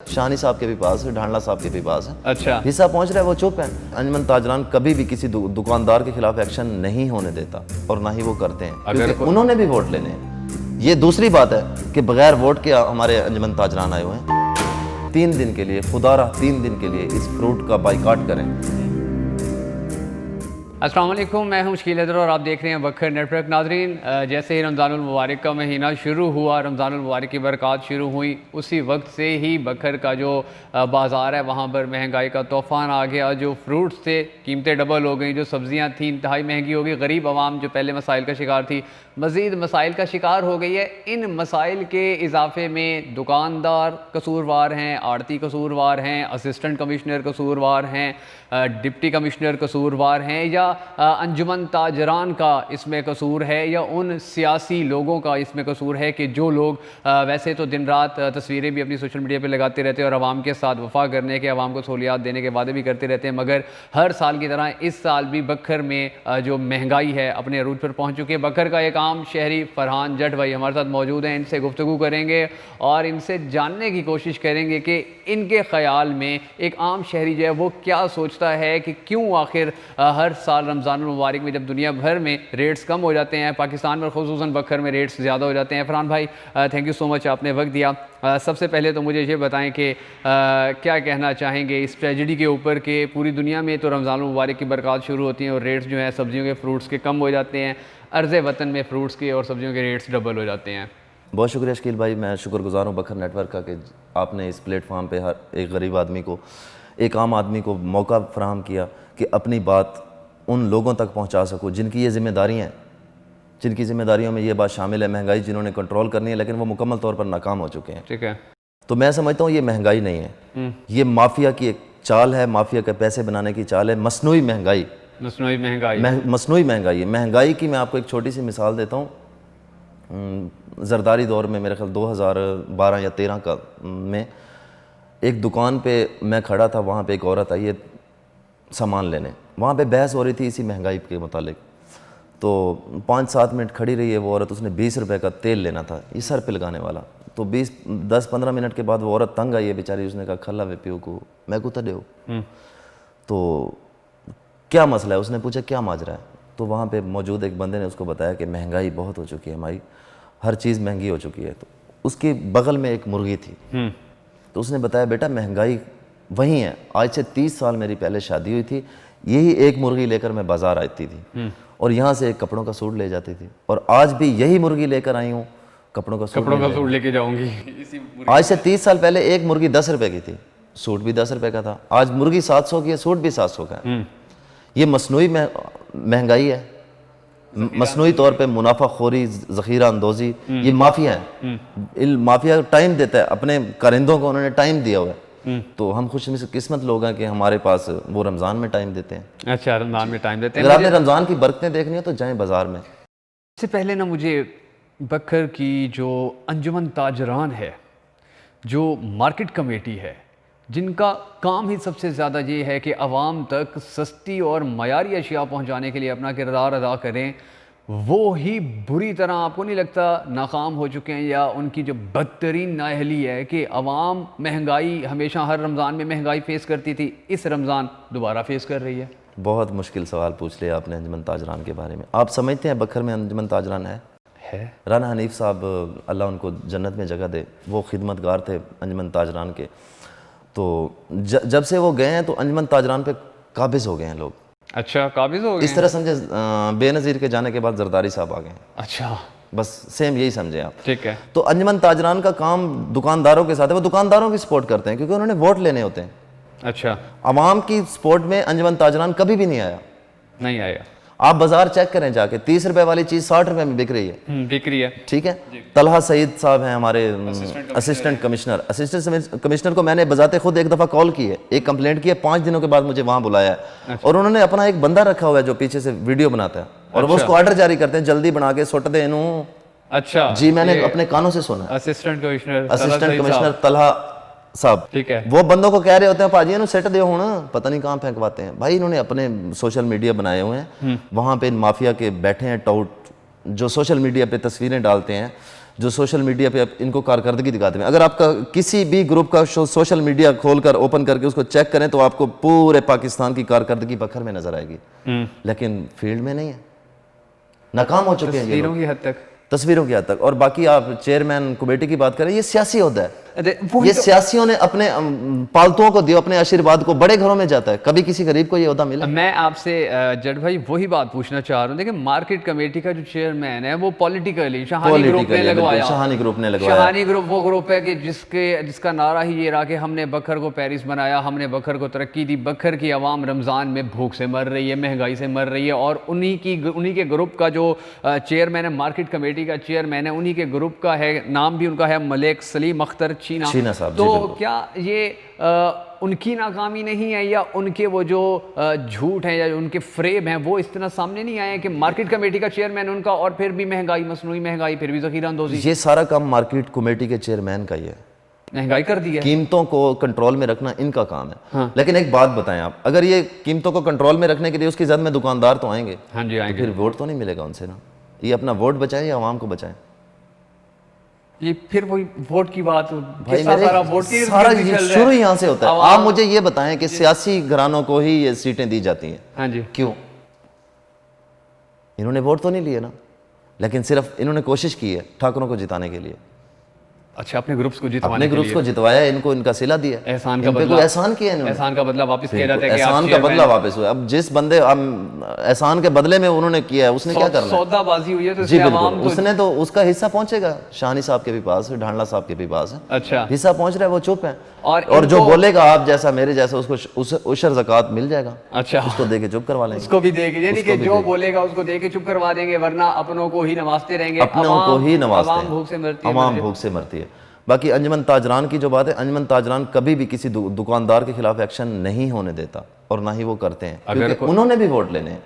शानी साहब के भी पास है, ढांडला साहब के भी पास है। अच्छा, हिस्सा पहुंच रहा है, वो चुप है। अंजुमन ताजरान कभी भी किसी दुकानदार के खिलाफ एक्शन नहीं होने देता और ना ही वो करते हैं, क्योंकि उन्होंने भी वोट लेने हैं। ये दूसरी बात है कि बगैर वोट के हमारे अंजुमन ताजरान आए हुए हैं। 3 दिन के लिए, खुदारा 3 दिन के लिए इस फ्रूट का बाइकाट करें। अस्सलाम वालेकुम, मैं हूं शकील हैदर और आप देख रहे हैं बखर नेटवर्क। नाजरीन, जैसे ही रमज़ानुल मुबारक का महीना शुरू हुआ, रमज़ानुल मुबारक की बरक़ात शुरू हुई, उसी वक्त से ही बखर का जो बाज़ार है वहाँ पर महंगाई का तूफ़ान आ गया। जो फ्रूट्स थे कीमतें डबल हो गई, जो सब्ज़ियाँ थी इंतहाई महंगी हो गई। गरीब आवाम जो पहले मसाइल का शिकार थी मज़ीद मसाइल का शिकार हो गई है। इन मसाइल के इजाफे में दुकानदार कसूरवार हैं, आड़ती कसूरवार हैं, असिस्टेंट कमिश्नर कसूरवार हैं, डिप्टी कमिश्नर कसूरवार हैं, या अंजुमन ताजरान का इसमें कसूर है, या उन सियासी लोगों का इसमें कसूर है कि जो लोग वैसे तो दिन रात तस्वीरें भी अपनी सोशल मीडिया पे लगाते रहते हैं और आवाम के साथ वफा करने के, आवाम को सहूलियात देने के वादे भी करते रहते हैं, मगर हर साल की तरह इस साल भी बखर में जो महंगाई है अपने अरूज पर पहुँच चुकी है। बखर का एक आम शहरी फरहान जट भाई हमारे साथ मौजूद हैं। इनसे गुफ्तगू करेंगे और इनसे जानने की कोशिश करेंगे कि इनके ख़याल में एक आम शहरी जो है वो क्या सोचता है कि क्यों आखिर हर साल रमज़ानुल मुबारक में जब दुनिया भर में रेट्स कम हो जाते हैं, पाकिस्तान में ख़ुसूसन बखर में रेट्स ज़्यादा हो जाते हैं। फरहान भाई, थैंक यू सो मच, आपने वक्त दिया। सबसे पहले तो मुझे ये बताएं कि क्या कहना चाहेंगे इस ट्रेजेडी के ऊपर कि पूरी दुनिया में तो रमज़ानुल मुबारक की बरक़ात शुरू होती हैं और रेट्स जो है सब्जियों के, फ्रूट्स के कम हो जाते हैं, अर्ज़ वतन में फ्रूट्स के और सब्जियों के रेट्स डबल हो जाते हैं। बहुत शुक्रिया शकील भाई, मैं शुक्रगुजार हूँ बखर नेटवर्क का कि आपने इस प्लेटफॉर्म पे हर एक गरीब आदमी को, एक आम आदमी को मौका फराहम किया कि अपनी बात उन लोगों तक पहुँचा सकूँ जिनकी ये जिम्मेदारियाँ हैं, जिनकी जिम्मेदारियों में ये बात शामिल है, महंगाई जिन्होंने कंट्रोल करनी है लेकिन वो मुकम्मल तौर पर नाकाम हो चुके हैं। ठीक है, तो मैं समझता हूँ ये महंगाई नहीं है, ये माफिया की एक चाल है, माफिया के पैसे बनाने की चाल है, मसनूई महंगाई। मसनूई महंगाई, मसनूई महंगाई है। महंगाई की मैं आपको एक छोटी सी मिसाल देता हूँ। ज़रदारी दौर में मेरे ख्याल 2012 या 13 का में एक दुकान पे मैं खड़ा था, वहाँ पे एक औरत आई है सामान लेने, वहाँ पे बहस हो रही थी इसी महंगाई के मुतालिक। तो 5-7 मिनट खड़ी रही है वो औरत, उसने 20 रुपए का तेल लेना था, ये सर पे लगाने वाला। तो 10-15 मिनट के बाद वो औरत तंग आई है बेचारी, उसने कहा खल्ला वे पियो को मैं को दे। तो क्या मसला है, उसने पूछा क्या माजरा है। तो वहाँ पे मौजूद एक बंदे ने उसको बताया कि महंगाई बहुत हो चुकी है हमारी, हर चीज़ महंगी हो चुकी है। तो उसके बगल में एक मुर्गी थी, तो उसने बताया बेटा महंगाई वही है, आज से 30 साल मेरी पहले शादी हुई थी, यही एक मुर्गी लेकर मैं बाज़ार आती थी और यहाँ से एक कपड़ों का सूट ले जाती थी, और आज भी यही मुर्गी लेकर आई हूँ, कपड़ों का सूट लेके जाऊंगी। आज से 30 साल पहले एक मुर्गी 10 रुपए की थी, सूट भी 10 रुपए का था, आज मुर्गी 700 की है, सूट भी 700 का है। ये मसनूई महंगाई है, मसनूई तौर पे मुनाफाखोरी, ज़ख़ीरा अंदोज़ी, ये माफिया है। माफिया टाइम देता है, अपने कारिंदों को उन्होंने टाइम दिया हुआ है। तो हम खुशकिस्मत लोग हैं कि हमारे पास वो रमज़ान में टाइम देते हैं। अच्छा, रमज़ान में टाइम देते हैं। अगर आपने रमज़ान की बरकतें देखनी हो तो जाएं बाज़ार में। इससे पहले ना मुझे बखर की जो अंजुमन ताजरान है, जो मार्केट कमेटी है, जिनका काम ही सबसे ज़्यादा ये है कि आवाम तक सस्ती और मयारी अशिया पहुँचाने के लिए अपना किरदार अदा करें, वो ही बुरी तरह आपको नहीं लगता नाकाम हो चुके हैं, या उनकी जो बदतरीन नाअहली है कि आवाम महंगाई हमेशा हर रमज़ान में महंगाई फ़ेस करती थी, इस रमज़ान दोबारा फ़ेस कर रही है। बहुत मुश्किल सवाल पूछ लिया आपने अंजुमन ताजरान के बारे में। आप समझते हैं बखर में अंजुमन ताजरान है? राना हनीफ साहब अल्लाह उनको जन्नत में जगह दे, वो खिदमतगार थे अंजुमन ताजरान के। तो जब से वो गए हैं तो अंजुमन ताजरान पे काबिज हो गए हैं लोग। अच्छा, काबिज हो गए? इस तरह समझे बेनज़ीर के जाने के बाद जरदारी साहब आ गए। अच्छा, बस सेम यही समझे आप। ठीक है। तो अंजुमन ताजरान का काम दुकानदारों के साथ है, वो दुकानदारों की सपोर्ट करते हैं क्योंकि उन्होंने वोट लेने होते हैं। अच्छा, अवाम की सपोर्ट में अंजुमन ताजरान कभी भी नहीं आया, नहीं आएगा। आप बाजार चेक करें जाके, 30 रुपए वाली चीज़ 60 रुपए में बिक रही है। बिक रही है, ठीक है। तलहा सईद साहब हैं हमारे असिस्टेंट कमिश्नर। असिस्टेंट कमिश्नर को मैंने बजाते खुद एक दफ़ा कॉल की है, एक कंप्लेंट की है, 5 दिनों के बाद मुझे वहाँ बुलाया है। अच्छा। और उन्होंने अपना एक बंदा रखा हुआ है जो पीछे से वीडियो बनाता है और वो उसको ऑर्डर जारी करते हैं जल्दी बना के सुट दे इनू। अच्छा जी, मैंने अपने कानों से सुना। असिस्टेंट कमिश्नर तलहा साहब, ठीक है, वो बंदों को कह रहे होते हैं भाजी इन्होंने सेट दे होना, पता नहीं कहाँ फेंकवाते हैं। भाई इन्होंने अपने सोशल मीडिया बनाए हुए हैं, वहाँ पे इन माफिया के बैठे हैं टाउट जो सोशल मीडिया पे तस्वीरें डालते हैं, जो सोशल मीडिया पे इनको कारकर्दगी दिखाते हैं। अगर आपका किसी भी ग्रुप का सोशल मीडिया खोलकर ओपन करके उसको चेक करें तो आपको पूरे पाकिस्तान की कारकर्दगी बखर में नजर आएगी, लेकिन फील्ड में नहीं है, नाकाम हो चुके हैं ये तस्वीरों लोग, की हद तक। तस्वीरों की हद तक। और बाकी आप चेयरमैन कमेटी की बात करें, ये सियासी होता है, वही ये सियासियों ने अपने पालतुओं को दिया, अपने आशीर्वाद को, बड़े घरों में जाता है, कभी किसी गरीब को ये ओहदा मिला? मैं आपसे जट भाई वही बात पूछना चाह रहा हूँ। देखिए मार्केट कमेटी का जो चेयरमैन है वो पॉलिटिकली शहानी ग्रुप ने लगवाया। शहानी ग्रुप ने लगवाया। शहानी ग्रुप वो ग्रुप है कि जिसका नारा ही ये रहा कि हमने बखर को पेरिस बनाया, हमने बखर को तरक्की दी, बखर की आवाम रमज़ान में भूख से मर रही है, महंगाई से मर रही है, और उन्हीं के ग्रुप का जो चेयरमैन है, मार्केट कमेटी का चेयरमैन है, उन्हीं के ग्रुप का है, नाम भी उनका है मलिक सलीम अख्तर चीना साहब। तो क्या ये उनकी नाकामी नहीं है, या उनके वो जो झूठ हैं या उनके फ्रेब हैं वो इस तरह सामने नहीं आए कि मार्केट कमेटी का चेयरमैन उनका, और फिर भी महंगाई, मसनूई महंगाई, फिर भी ज़ख़ीरा अंदोज़ी? ये सारा काम मार्केट कमेटी के चेयरमैन का ही है, महंगाई कर दी है, कीमतों को कंट्रोल में रखना इनका काम है। हाँ। लेकिन एक बात बताएं आप, अगर ये कीमतों को कंट्रोल में रखने के लिए उसकी जद में दुकानदार तो आएंगे, हाँ जी आएंगे, तो फिर वोट तो नहीं मिलेगा उनसे ना। ये अपना वोट बचाएं या आवाम को बचाएं? ये फिर वही वोट की बात, भाई सारा वोट की सारा शुरू यहाँ से होता है। आप मुझे ये बताएं कि सियासी घरानों को ही ये सीटें दी जाती हैं, हाँ जी, क्यों? इन्होंने वोट तो नहीं लिए ना, लेकिन सिर्फ इन्होंने कोशिश की है ठाकुरों को जिताने के लिए। अच्छा, अपने ग्रुप्स को जितवाने अपने ग्रुप्स को जितवाया, इनको इनका सिला दिया, एहसान का बदला, कोई एहसान किया इन्होंने, एहसान का बदला वापस किया जाता है कि एहसान का बदला वापस हुआ। अब जिस बंदे एहसान के बदले में उन्होंने किया है उसने क्या करना है? सौदाबाजी हुई है तो जी बिल्कुल, उसने तो उसका हिस्सा पहुंचेगा, शानी साहब के भी पास है, ढांडला साहब के भी पास है, अच्छा हिस्सा पहुंच रहा है, वो चुप है। और जो बोलेगा आप जैसा मेरे जैसा, उसको उशर ज़कात मिल जाएगा, अच्छा उसको दे के चुप करवा लेंगे, उसको भी देके, यानी कि जो बोलेगा उसको दे के चुप करवा देंगे, वरना अपनों को ही नवाजते रहेंगे, अपनों को ही नवाजते हैं, आवाम भूख से मरती है। बाकी अंजुमन ताजरान की जो बात है, अंजुमन ताजरान कभी भी किसी दुकानदार के खिलाफ एक्शन नहीं होने देता, और ना ही वो करते हैं, क्योंकि उन्होंने भी वोट लेने हैं।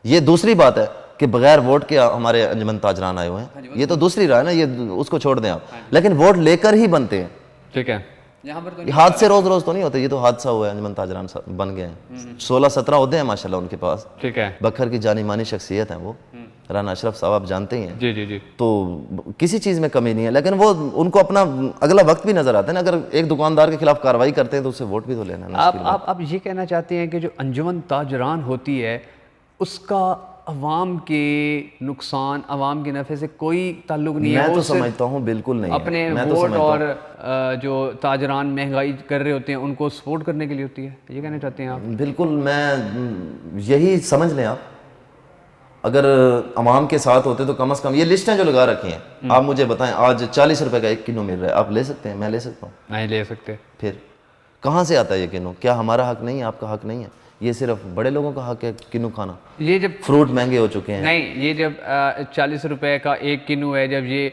ये दूसरी बात है कि बगैर वोट के हमारे अंजुमन ताजरान आए हुए हैं, ये तो दूसरी राय है ना, ये उसको छोड़ दें आप, लेकिन वोट लेकर ही बनते हैं। ठीक है, यहाँ पर तो हादसे रोज रोज तो नहीं होते, ये तो हादसा हुआ है, अंजुमन ताजरान बन गए हैं, 16-17 होते हैं माशाल्लाह उनके पास। ठीक है, बखर की जानी मानी शख्सियत है वो, राना अशरफ साहब आप जानते ही हैं। जी जी जी। तो किसी चीज़ में कमी नहीं है, लेकिन वो उनको अपना अगला वक्त भी नजर आता है ना, अगर एक दुकानदार के खिलाफ कार्रवाई करते हैं तो उससे वोट भी तो लेना है। आप ये कहना चाहते हैं कि जो अंजुमन ताजरान होती है उसका अवाम के नुकसान, अवाम के नफ़े से कोई ताल्लुक नहीं है? मैं तो समझता हूँ बिल्कुल नहीं, अपने वोट और जो ताजरान महंगाई कर रहे होते हैं उनको सपोर्ट करने के लिए होती है, ये कहना चाहते हैं आप? बिल्कुल, मैं यही समझ लें आप, अगर अवाम के साथ होते तो कम से कम ये लिस्टें जो लगा रखी हैं, आप मुझे बताएं आज 40 रुपए का 1 किलो मिल रहा है, आप ले सकते हैं? मैं ले सकता हूँ? नहीं ले सकते। फिर कहाँ से आता है ये किलो? क्या हमारा हक नहीं है, आपका हक नहीं है? ये सिर्फ बड़े लोगों का हक है किन्नू खाना? ये जब फ्रूट महंगे हो चुके हैं, नहीं, ये जब 40 रुपए का 1 किलो है, जब ये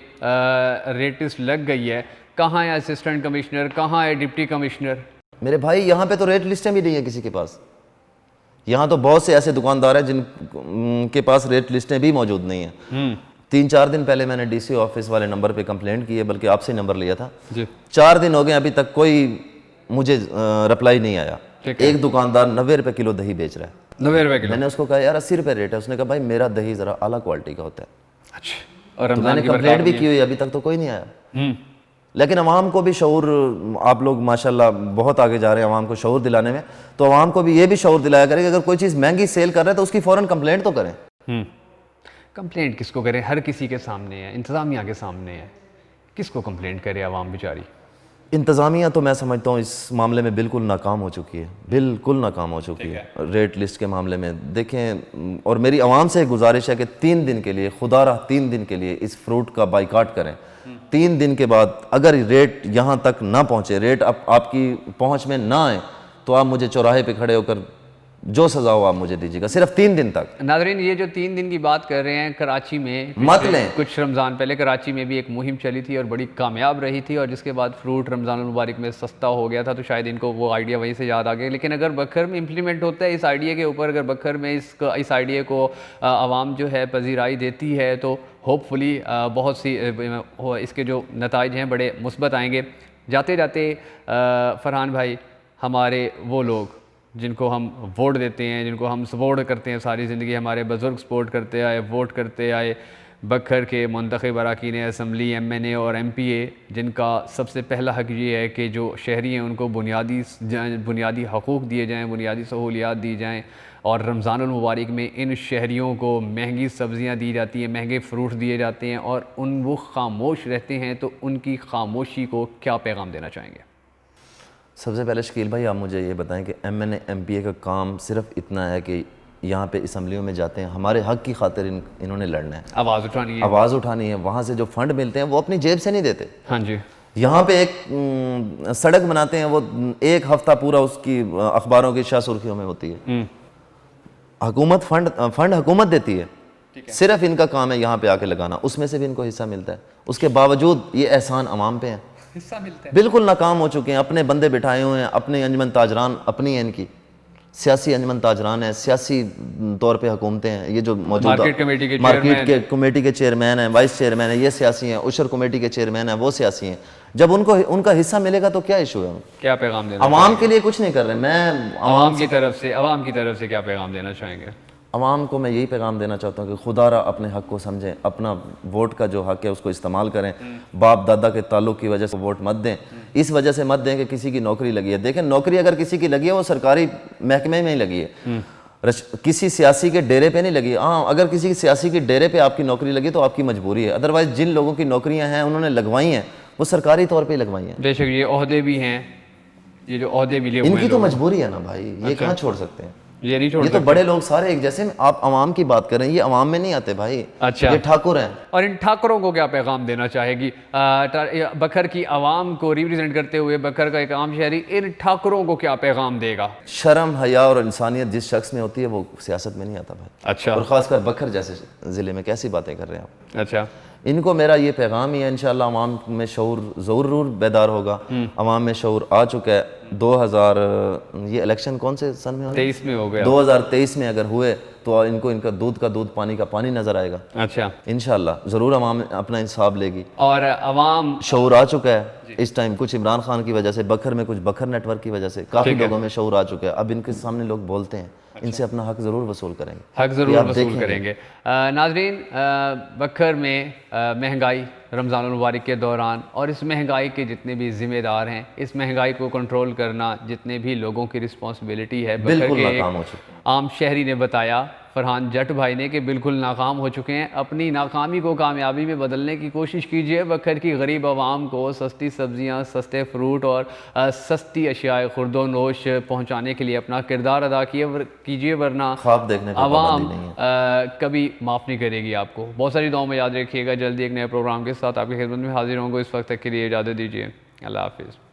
रेट लिस्ट लग गई है, कहाँ है असिस्टेंट कमिश्नर, कहाँ है डिप्टी कमिश्नर? मेरे भाई यहाँ पे तो रेट लिस्टें भी नहीं है किसी के पास। यहाँ तो बहुत से ऐसे दुकानदार हैं जिनके पास रेट लिस्टें भी मौजूद नहीं है। 3-4 दिन पहले मैंने डीसी ऑफिस वाले नंबर पे कंप्लेंट की है, बल्कि आपसे नंबर लिया था जी। 4 दिन हो गए अभी तक कोई मुझे रिप्लाई नहीं आया। एक दुकानदार 90 रुपए किलो दही बेच रहा है, 90 रुपए किलो। मैंने उसको कहा यार 80 रुपए रेट है, उसने कहा भाई मेरा दही जरा आला क्वालिटी का होता है। अच्छा, और तो मैंने कंप्लेंट भी की हुई, अभी तक तो कोई नहीं आया। लेकिन अवाम को भी शऊर, आप लोग माशाल्लाह बहुत आगे जा रहे हैं अवाम को शऊर दिलाने में, तो अवाम को भी ये भी शऊर दिलाया करें कि अगर कोई चीज़ महंगी सेल कर रहा है तो उसकी फ़ौरन कंप्लेंट तो करें। कंप्लेंट किसको करें? हर किसी के सामने है, इंतज़ामिया के सामने है, किसको कंप्लेंट करे अवाम बेचारी? इंतज़ामिया तो मैं समझता हूँ इस मामले में बिल्कुल नाकाम हो चुकी है, बिल्कुल नाकाम हो चुकी है रेट लिस्ट के मामले में। देखें, और मेरी आवाम से गुजारिश है कि 3 दिन के लिए, खुदारा 3 दिन के लिए इस फ्रूट का बाइकाट करें। 3 दिन के बाद अगर रेट यहाँ तक ना पहुँचे, रेट आपकी पहुँच में ना आए, तो आप मुझे चौराहे पे खड़े होकर जो सजा हो आप मुझे दीजिएगा, सिर्फ 3 दिन तक। नाज़रीन, ये जो 3 दिन की बात कर रहे हैं, कराची में मत लें। कुछ रमज़ान पहले कराची में भी एक मुहिम चली थी और बड़ी कामयाब रही थी, और जिसके बाद फ्रूट रमज़ान मुबारक में सस्ता हो गया था, तो शायद इनको वो आइडिया वहीं से याद आ गया। लेकिन अगर बखर में इम्प्लीमेंट होता है इस आइडिया के ऊपर, अगर बखर में इस आइडिया को आवाम जो है पजीराई देती है, तो होपफुली बहुत सी इसके जो नताइज हैं बड़े मुस्बत आएंगे। जाते जाते फरहान भाई, हमारे वो लोग जिनको हम वोट देते हैं, जिनको हम सपोर्ट करते हैं सारी ज़िंदगी, हमारे बुज़ुर्ग सपोर्ट करते आए, वोट करते आए, बखर के मुंतखब अरकान असम्बली MNA और MPA, जिनका सबसे पहला हक़ ये है कि जो शहरी हैं उनको बुनियादी हकूक़ दिए जाएँ, बुनियादी सहूलियात दी जाएँ। और रमज़ानुल मुबारक में इन शहरियों को महंगी सब्ज़ियाँ दी जाती हैं, महंगे फ्रूट दिए जाते हैं और वो खामोश रहते हैं, तो उनकी खामोशी को क्या पैगाम देना चाहेंगे? सबसे पहले शकील भाई आप मुझे ये बताएं कि MNA MPA का काम सिर्फ इतना है कि यहाँ पे असम्बलियों में जाते हैं, हमारे हक़ की खातिर इन्होंने लड़ना है, आवाज़ उठानी है, आवाज़ उठानी है। वहाँ से जो फ़ंड मिलते हैं वो अपनी जेब से नहीं देते। हाँ जी, यहाँ पे एक सड़क बनाते हैं, वो एक हफ़्ता पूरा उसकी अखबारों की शाह सुर्खियों में होती है। हुकूमत फंड हुकूमत देती है, सिर्फ इनका काम है यहाँ पे आके लगाना, उसमें से भी इनको हिस्सा मिलता है। उसके बावजूद ये एहसान अवाम पे है, हिस्सा मिलता है। बिल्कुल नाकाम हो चुके हैं, अपने बंदे बिठाए हुए हैं, अपने अंजमन ताजरान अपनी है, इनकी सियासी अंजमन ताजरान है, सियासी तौर पे हुकूमतें हैं। ये जो मौजूदा मार्केट के कमेटी के चेयरमैन हैं, वाइस चेयरमैन है, ये सियासी हैं। उशर कमेटी के चेयरमैन हैं, वो सियासी हैं। जब उनको उनका हिस्सा मिलेगा तो क्या इशू है? क्या पैगाम देना अवाम के लिए कुछ नहीं कर रहे। मैं अवाम की तरफ से क्या पैगाम देना चाहेंगे? अवाम को मैं यही पैगाम देना चाहता हूँ कि खुदारा अपने हक़ को समझें, अपना वोट का जो हक़ है उसको इस्तेमाल करें। बाप दादा के ताल्लुक़ की वजह से वोट मत दें, इस वजह से मत दें कि किसी की नौकरी लगी है। देखें, नौकरी अगर किसी की लगी है वो सरकारी महकमे में ही लगी है, किसी सियासी के डेरे पे नहीं लगी। हाँ, अगर किसी सियासी के डेरे पे आपकी नौकरी लगी तो आपकी मजबूरी है, अदरवाइज़ जिन लोगों की नौकरियाँ हैं उन्होंने लगवाई हैं वो सरकारी तौर पर लगवाई हैं। बेशक ये ओहदे भी हैं, ये जो ओहदे मिले हुए हैं, इनकी तो मजबूरी है ना भाई, ये कहाँ छोड़ सकते हैं? ये नहीं छोड़ ये तो बड़े लोग सारे एक जैसे। आप अवाम की बात करें, ये अवाम में नहीं आते भाई। अच्छा, ये ठाकुर हैं। और इन ठाकुरों को क्या पैगाम देना चाहेगी बखर की आवाम को रिप्रेजेंट करते हुए? बखर का एक आम शहरी इन ठाकुरों को क्या पैगाम देगा? शर्म, हया और इंसानियत जिस शख्स में होती है वो सियासत में नहीं आता भाई। अच्छा, और ख़ासकर बखर जैसे ज़िले में कैसी बातें कर रहे हैं आप? अच्छा, इनको मेरा ये पैगाम ही है, इंशाल्लाह अवाम में शऊर ज़रूर बेदार होगा। अवाम में शऊर आ चुका है। 2000 ये इलेक्शन कौन से सन में? 23 में हो गया। 2023 में अगर हुए तो इनको इनका दूध का दूध, पानी का पानी नजर आएगा। अच्छा, इंशाल्लाह ज़रूर अवाम अपना हिसाब लेगी। और अवाम शऊर आ चुका है इस टाइम, कुछ इमरान खान की वजह से, बखर में कुछ बखर नेटवर्क की वजह से काफ़ी लोगों में शऊर आ चुका है। अब इनके सामने लोग बोलते हैं, इनसे अपना हक ज़रूर वसूल करेंगे, हक ज़रूर वसूल करेंगे। नाजरीन, बखर में महंगाई रमज़ानुल मुबारक के दौरान, और इस महंगाई के जितने भी ज़िम्मेदार हैं, इस महंगाई को कंट्रोल करना जितने भी लोगों की रिस्पॉन्सिबिलिटी है, बखर के आम शहरी ने बताया, फरहान जट भाई ने, कि बिल्कुल नाकाम हो चुके हैं। अपनी नाकामी को कामयाबी में बदलने की कोशिश कीजिए। बखर की गरीब आवाम को सस्ती सब्जियां, सस्ते फ्रूट और सस्ती अशियाए खुर्दो नोश पहुंचाने के लिए अपना किरदार अदा कीजिए, वरना ख्वाब देखने का आवाम कभी माफ़ नहीं करेगी आपको। बहुत सारी दुआओं में याद रखिएगा। जल्दी एक नए प्रोग्राम के साथ आपकी खिदमत में हाजिर होंगे। इस वक्त तक के लिए इजाज़त दीजिए। अल्लाह हाफिज़।